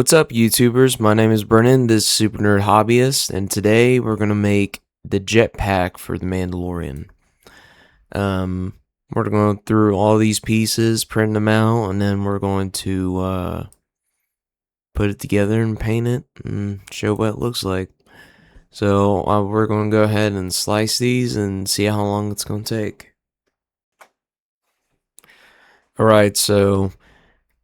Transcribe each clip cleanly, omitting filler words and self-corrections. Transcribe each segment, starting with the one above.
What's up, YouTubers? My name is Brennan, this is Super Nerd Hobbyist, and today we're going to make the jetpack for the Mandalorian. We're going to go through all these pieces, print them out, and then we're going to put it together and paint it and show what it looks like. So we're going to go ahead and slice these and see how long it's going to take. Alright, so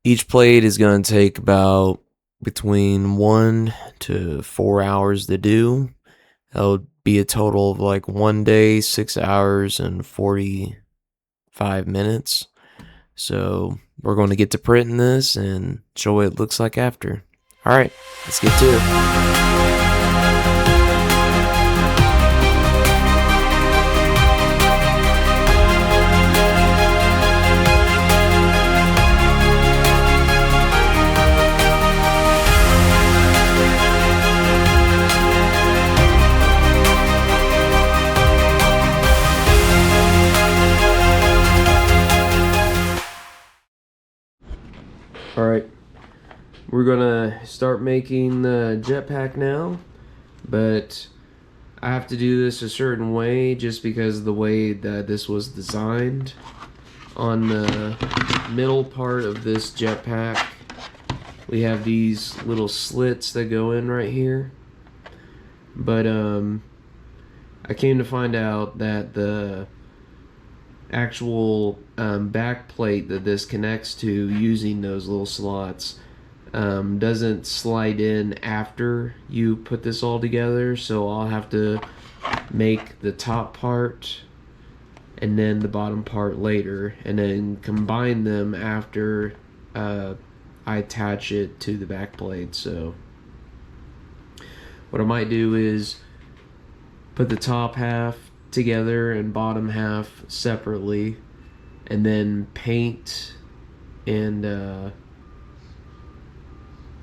each plate is going to take about between 1 to 4 hours to do. That'll be a total of like 1 day, 6 hours, and 45 minutes. So we're going to get to printing this and show what it looks like after. Alright, let's get to it. Alright, we're gonna start making the jetpack now, but I have to do this a certain way just because of the way that this was designed. On the middle part of this jetpack, we have these little slits that go in right here, but I came to find out that the actual back plate that this connects to using those little slots doesn't slide in after you put this all together, so I'll have to make the top part and then the bottom part later and then combine them after I attach it to the back plate. So what I might do is put the top half together and bottom half separately, and then paint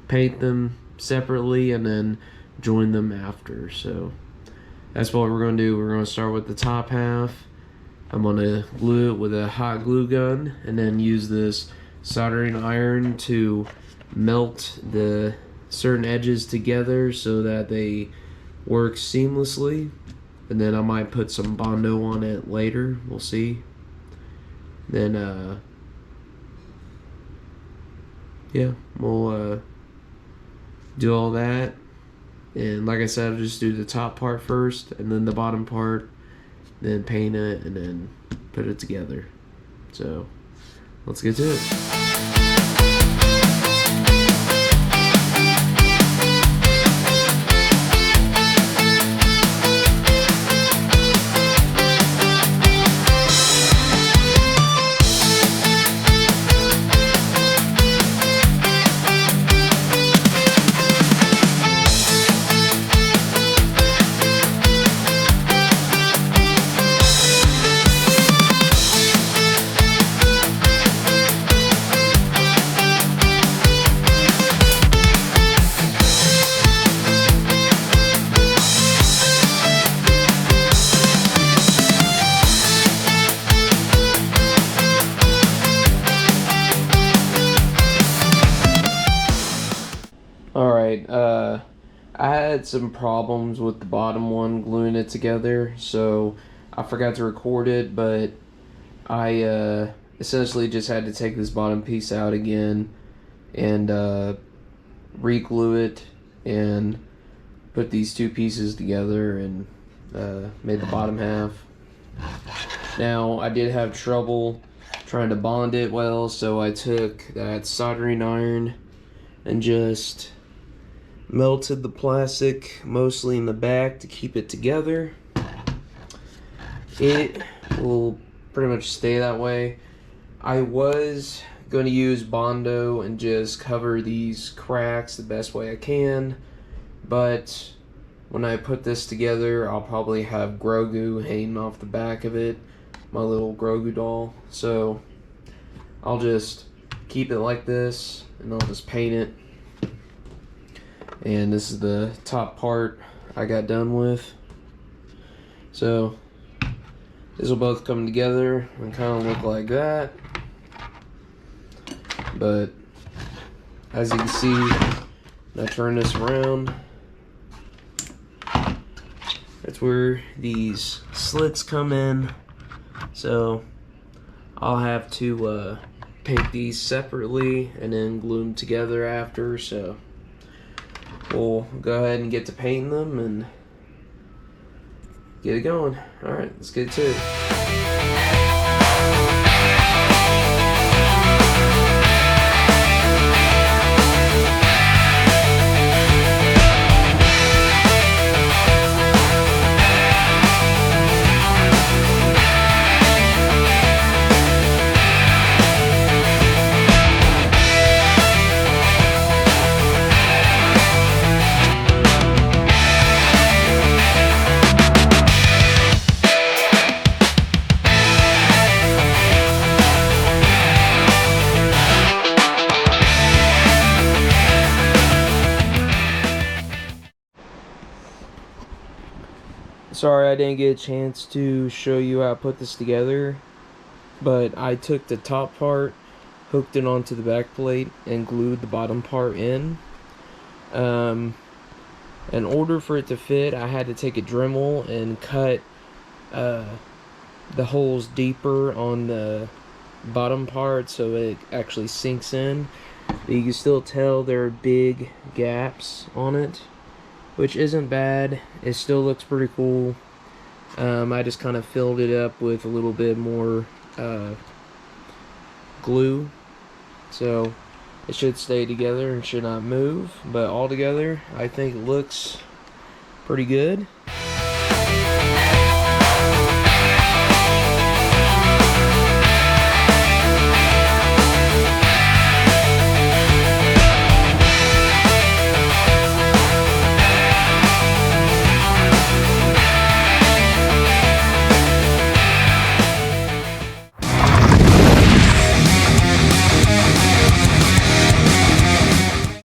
them separately and then join them after. So that's what we're going to do. We're going to start with the top half. I'm going to glue it with a hot glue gun and then use this soldering iron to melt the certain edges together so that they work seamlessly. And then I might put some Bondo on it later, we'll see. Then yeah, we'll do all that. And like I said, I'll just do the top part first and then the bottom part, then paint it and then put it together. So let's get to it. Alright, I had some problems with the bottom one gluing it together, so I forgot to record it, but I essentially just had to take this bottom piece out again and re-glue it and put these two pieces together and made the bottom half. Now, I did have trouble trying to bond it well, so I took that soldering iron and just melted the plastic mostly in the back to keep it together. It will pretty much stay that way. I was going to use Bondo and just cover these cracks the best way I can, but when I put this together, I'll probably have Grogu hanging off the back of it, my little Grogu doll. So I'll just keep it like this and I'll just paint it. And this is the top part I got done with. So this will both come together and kind of look like that. But as you can see, Now turn this around. That's where these slits come in. So I'll have to paint these separately and then glue them together after. So we'll go ahead and get to painting them and get it going. Alright, let's get to it. Sorry I didn't get a chance to show you how I put this together, but I took the top part, hooked it onto the back plate, and glued the bottom part in. In order for it to fit, I had to take a Dremel and cut the holes deeper on the bottom part so it actually sinks in. But you can still tell there are big gaps on it, which isn't bad. It still looks pretty cool. I just kind of filled it up with a little bit more glue, so it should stay together and should not move. But altogether, I think it looks pretty good.